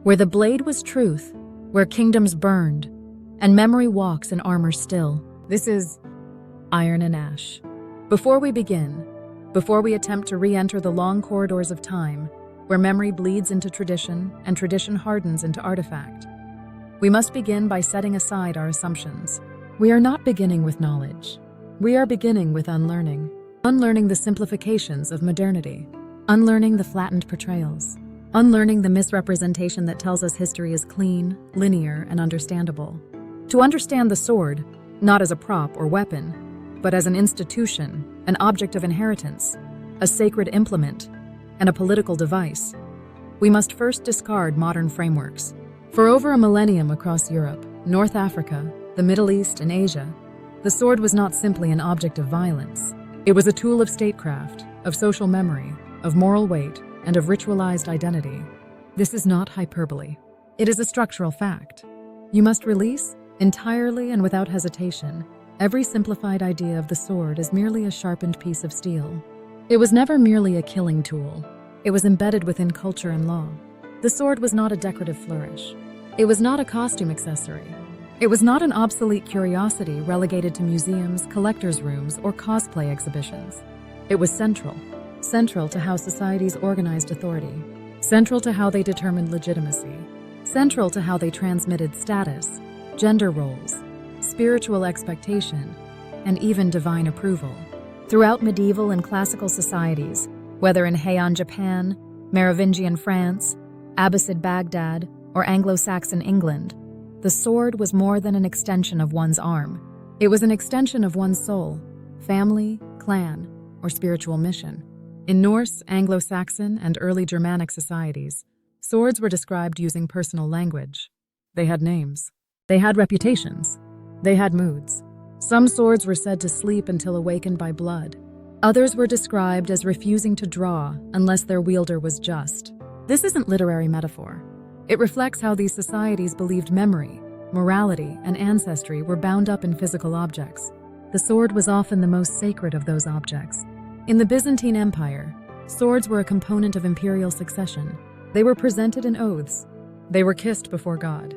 where the blade was truth, where kingdoms burned, and memory walks in armor still. This is Iron and Ash. Before we begin, before we attempt to re-enter the long corridors of time, where memory bleeds into tradition and tradition hardens into artifact, we must begin by setting aside our assumptions. We are not beginning with knowledge. We are beginning with unlearning. Unlearning the simplifications of modernity. Unlearning the flattened portrayals. Unlearning the misrepresentation that tells us history is clean, linear, and understandable. To understand the sword, not as a prop or weapon, but as an institution, an object of inheritance, a sacred implement, and a political device, we must first discard modern frameworks. For over a millennium across Europe, North Africa, the Middle East, and Asia, the sword was not simply an object of violence. It was a tool of statecraft, of social memory, of moral weight, and of ritualized identity. This is not hyperbole. It is a structural fact. You must release, entirely and without hesitation, every simplified idea of the sword as merely a sharpened piece of steel. It was never merely a killing tool. It was embedded within culture and law. The sword was not a decorative flourish. It was not a costume accessory. It was not an obsolete curiosity relegated to museums, collectors' rooms, or cosplay exhibitions. It was central to how societies organized authority, central to how they determined legitimacy, central to how they transmitted status, gender roles, spiritual expectation, and even divine approval. Throughout medieval and classical societies, whether in Heian Japan, Merovingian France, Abbasid Baghdad, or Anglo-Saxon England, the sword was more than an extension of one's arm. It was an extension of one's soul, family, clan, or spiritual mission. In Norse, Anglo-Saxon, and early Germanic societies, swords were described using personal language. They had names. They had reputations. They had moods. Some swords were said to sleep until awakened by blood. Others were described as refusing to draw unless their wielder was just. This isn't literary metaphor. It reflects how these societies believed memory, morality, and ancestry were bound up in physical objects. The sword was often the most sacred of those objects. In the Byzantine Empire, swords were a component of imperial succession. They were presented in oaths. They were kissed before God.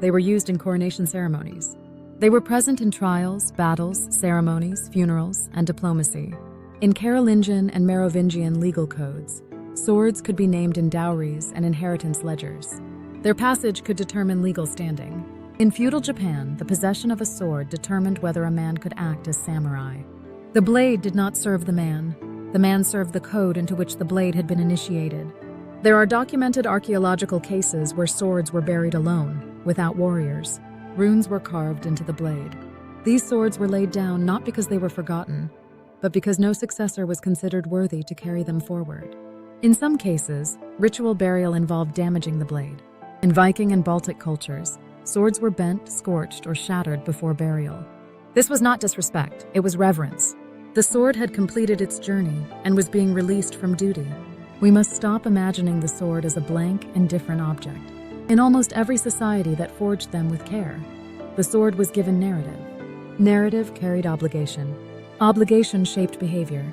They were used in coronation ceremonies. They were present in trials, battles, ceremonies, funerals, and diplomacy. In Carolingian and Merovingian legal codes, swords could be named in dowries and inheritance ledgers. Their passage could determine legal standing. In feudal Japan, the possession of a sword determined whether a man could act as samurai. The blade did not serve the man served the code into which the blade had been initiated. There are documented archaeological cases where swords were buried alone, without warriors. Runes were carved into the blade. These swords were laid down not because they were forgotten, but because no successor was considered worthy to carry them forward. In some cases, ritual burial involved damaging the blade. In Viking and Baltic cultures, swords were bent, scorched, or shattered before burial. This was not disrespect, it was reverence. The sword had completed its journey and was being released from duty. We must stop imagining the sword as a blank, indifferent object. In almost every society that forged them with care, the sword was given narrative. Narrative carried obligation. Obligation shaped behavior.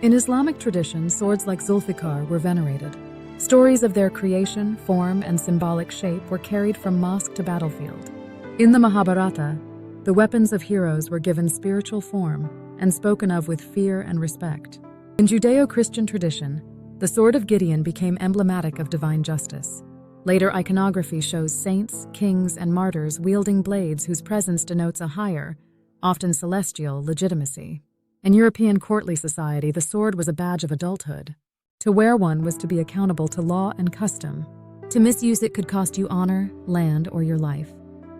In Islamic tradition, swords like Zulfikar were venerated. Stories of their creation, form, and symbolic shape were carried from mosque to battlefield. In the Mahabharata, the weapons of heroes were given spiritual form and spoken of with fear and respect. In Judeo-Christian tradition, the sword of Gideon became emblematic of divine justice. Later iconography shows saints, kings, and martyrs wielding blades whose presence denotes a higher, often celestial, legitimacy. In European courtly society, the sword was a badge of adulthood. To wear one was to be accountable to law and custom. To misuse it could cost you honor, land, or your life.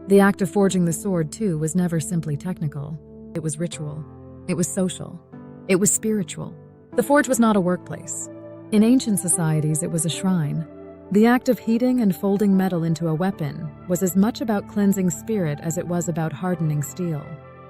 The act of forging the sword, too, was never simply technical. It was ritual. It was social. It was spiritual. The forge was not a workplace. In ancient societies, it was a shrine. The act of heating and folding metal into a weapon was as much about cleansing spirit as it was about hardening steel.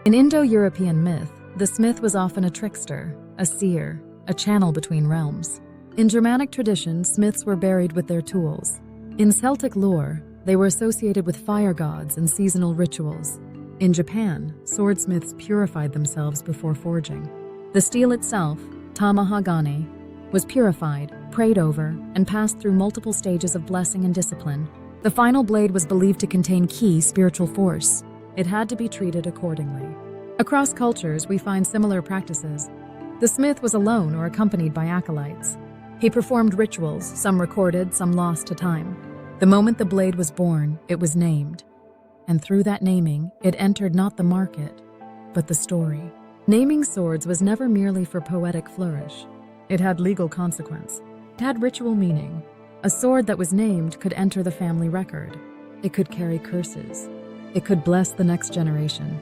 In Indo-European myth, the smith was often a trickster, a seer, a channel between realms. In Germanic tradition, smiths were buried with their tools. In Celtic lore, they were associated with fire gods and seasonal rituals. In Japan, swordsmiths purified themselves before forging. The steel itself, tamahagane, was purified, prayed over, and passed through multiple stages of blessing and discipline. The final blade was believed to contain key spiritual force. It had to be treated accordingly. Across cultures, we find similar practices. The smith was alone or accompanied by acolytes. He performed rituals, some recorded, some lost to time. The moment the blade was born, it was named. And through that naming, it entered not the market, but the story. Naming swords was never merely for poetic flourish. It had legal consequence. It had ritual meaning. A sword that was named could enter the family record. It could carry curses. It could bless the next generation.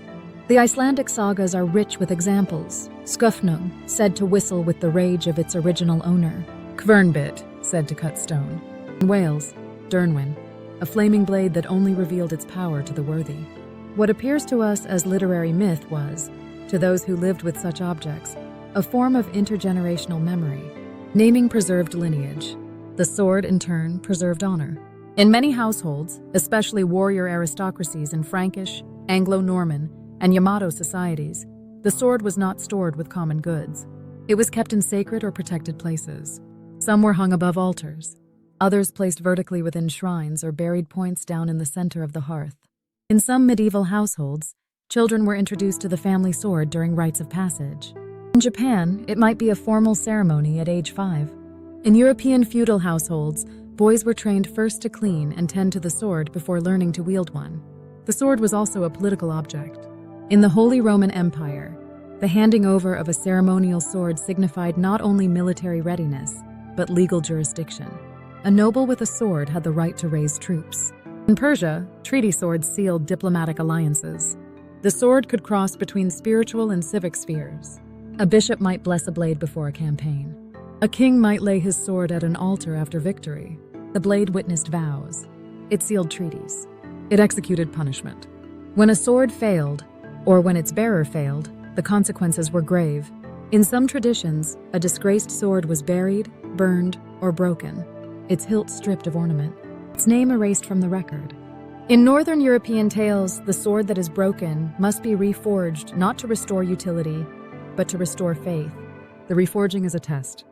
The Icelandic sagas are rich with examples. Skufnung, said to whistle with the rage of its original owner. Kvernbit, said to cut stone. In Wales, Dyrnwyn, a flaming blade that only revealed its power to the worthy. What appears to us as literary myth was, to those who lived with such objects, a form of intergenerational memory. Naming preserved lineage. The sword, in turn, preserved honor. In many households, especially warrior aristocracies in Frankish, Anglo-Norman, and Yamato societies, the sword was not stored with common goods. It was kept in sacred or protected places. Some were hung above altars. Others placed vertically within shrines or buried points down in the center of the hearth. In some medieval households, children were introduced to the family sword during rites of passage. In Japan, it might be a formal ceremony at age 5. In European feudal households, boys were trained first to clean and tend to the sword before learning to wield one. The sword was also a political object. In the Holy Roman Empire, the handing over of a ceremonial sword signified not only military readiness, but legal jurisdiction. A noble with a sword had the right to raise troops. In Persia, treaty swords sealed diplomatic alliances. The sword could cross between spiritual and civic spheres. A bishop might bless a blade before a campaign. A king might lay his sword at an altar after victory. The blade witnessed vows. It sealed treaties. It executed punishment. When a sword failed, or when its bearer failed, the consequences were grave. In some traditions, a disgraced sword was buried, burned, or broken, its hilt stripped of ornament, its name erased from the record. In Northern European tales, the sword that is broken must be reforged not to restore utility, but to restore faith. The reforging is a test,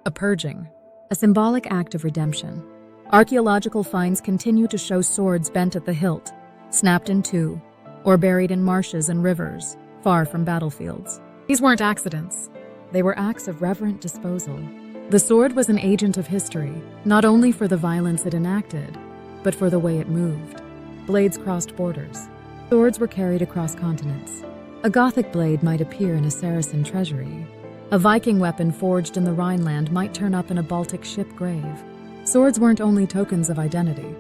a purging, a symbolic act of redemption. Archaeological finds continue to show swords bent at the hilt, snapped in two, or buried in marshes and rivers, far from battlefields. These weren't accidents. They were acts of reverent disposal. The sword was an agent of history, not only for the violence it enacted, but for the way it moved. Blades crossed borders. Swords were carried across continents. A Gothic blade might appear in a Saracen treasury. A Viking weapon forged in the Rhineland might turn up in a Baltic ship grave. Swords weren't only tokens of identity.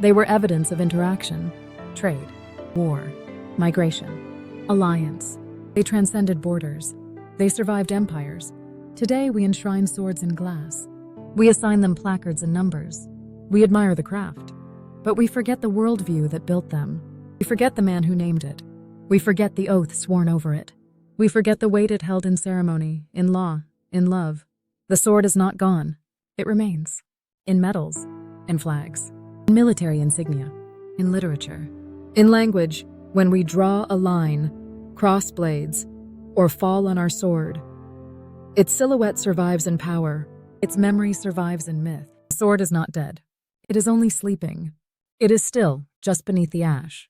They were evidence of interaction, trade, war, migration, alliance. They transcended borders. They survived empires. Today we enshrine swords in glass. We assign them placards and numbers. We admire the craft. But we forget the worldview that built them. We forget the man who named it. We forget the oath sworn over it. We forget the weight it held in ceremony, in law, in love. The sword is not gone. It remains. In medals, in flags, in military insignia, in literature, in language. When we draw a line, cross blades, or fall on our sword, its silhouette survives in power. Its memory survives in myth. The sword is not dead. It is only sleeping. It is still, just beneath the ash.